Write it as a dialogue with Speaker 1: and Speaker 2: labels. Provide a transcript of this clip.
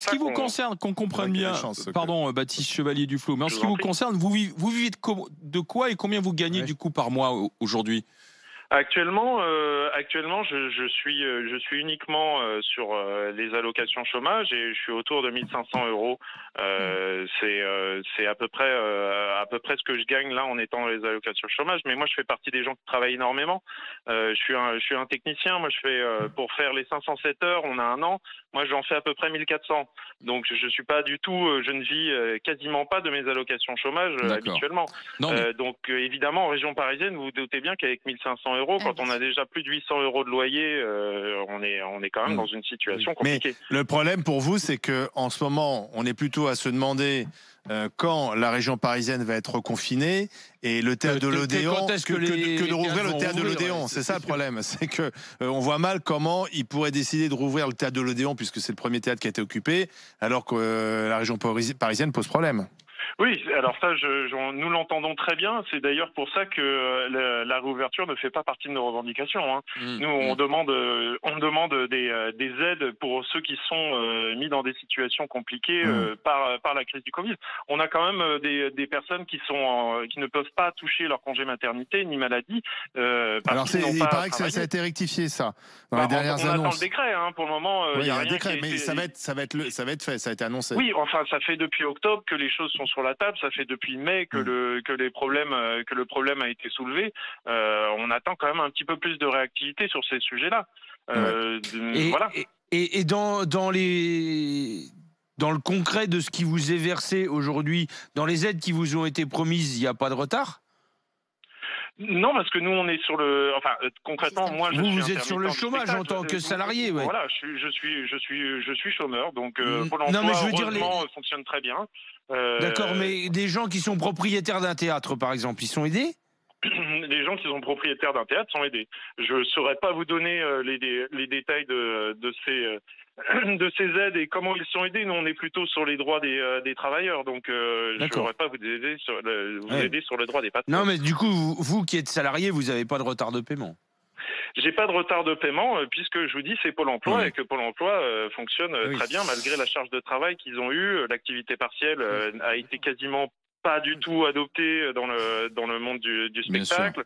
Speaker 1: Ce qui vous concerne, qu'on comprenne bien, pardon, Baptiste Chevalier Duflot, mais en ce qui vous concerne, vous vivez de quoi et combien vous gagnez du coup par mois aujourd'hui?
Speaker 2: Actuellement, je suis uniquement sur les allocations chômage et je suis autour de 1500 euros. C'est à peu près ce que je gagne là en étant dans les allocations chômage. Mais moi, je fais partie des gens qui travaillent énormément. Je suis un technicien. Moi, je fais pour faire les 507 heures, on a un an. Moi, j'en fais à peu près 1400. Donc, je suis pas du tout, je ne vis quasiment pas de mes allocations chômage habituellement. Donc, évidemment, en région parisienne, vous vous doutez bien qu'avec 1500 euros, quand on a déjà plus de 800 euros de loyer, on est quand même dans une situation compliquée.
Speaker 3: Mais le problème pour vous, c'est que en ce moment, on est plutôt à se demander quand la région parisienne va être reconfinée et le théâtre de l'Odéon que de rouvrir le théâtre de l'Odéon. C'est ça le problème, c'est que on voit mal comment ils pourraient décider de rouvrir le théâtre de l'Odéon puisque c'est le premier théâtre qui a été occupé, alors que la région parisienne pose problème.
Speaker 2: Oui, alors ça, nous l'entendons très bien. C'est d'ailleurs pour ça que la réouverture ne fait pas partie de nos revendications. Hein. Nous, on demande des aides pour ceux qui sont mis dans des situations compliquées par la crise du Covid. On a quand même des personnes qui ne peuvent pas toucher leur congé maternité ni maladie.
Speaker 3: Alors il paraît que ça a été rectifié ça dans les dernières annonces.
Speaker 2: On attend le décret. Hein. Pour le moment, il y a
Speaker 3: un
Speaker 2: rien
Speaker 3: décret, mais ça va être fait. Ça a été annoncé.
Speaker 2: Oui, enfin, ça fait depuis octobre que les choses sont sur la table. Ça fait depuis mai que le problème a été soulevé. On attend quand même un petit peu plus de réactivité sur ces sujets-là. Voilà.
Speaker 4: Et dans le concret de ce qui vous est versé aujourd'hui, dans les aides qui vous ont été promises, il n'y a pas de retard?
Speaker 2: Non, parce que nous, on est sur le. Enfin, concrètement, moi,
Speaker 4: vous êtes sur le chômage en tant que salarié, ouais.
Speaker 2: Voilà, je suis chômeur, donc Pôle emploi, heureusement, fonctionne très bien.
Speaker 4: D'accord, mais des gens qui sont propriétaires d'un théâtre, par exemple, ils sont aidés?
Speaker 2: Les gens qui sont propriétaires d'un théâtre sont aidés. Je ne saurais pas vous donner les détails de ces aides et comment ils sont aidés. Nous, on est plutôt sur les droits des travailleurs, donc je ne saurais pas vous aider sur le droit des patrons.
Speaker 4: Non, mais du coup, vous qui êtes salarié, vous n'avez pas de retard de paiement?
Speaker 2: J'ai pas de retard de paiement puisque je vous dis c'est Pôle emploi et que Pôle emploi fonctionne très bien malgré la charge de travail qu'ils ont eue. L'activité partielle a été quasiment pas du tout adoptée dans le monde du spectacle.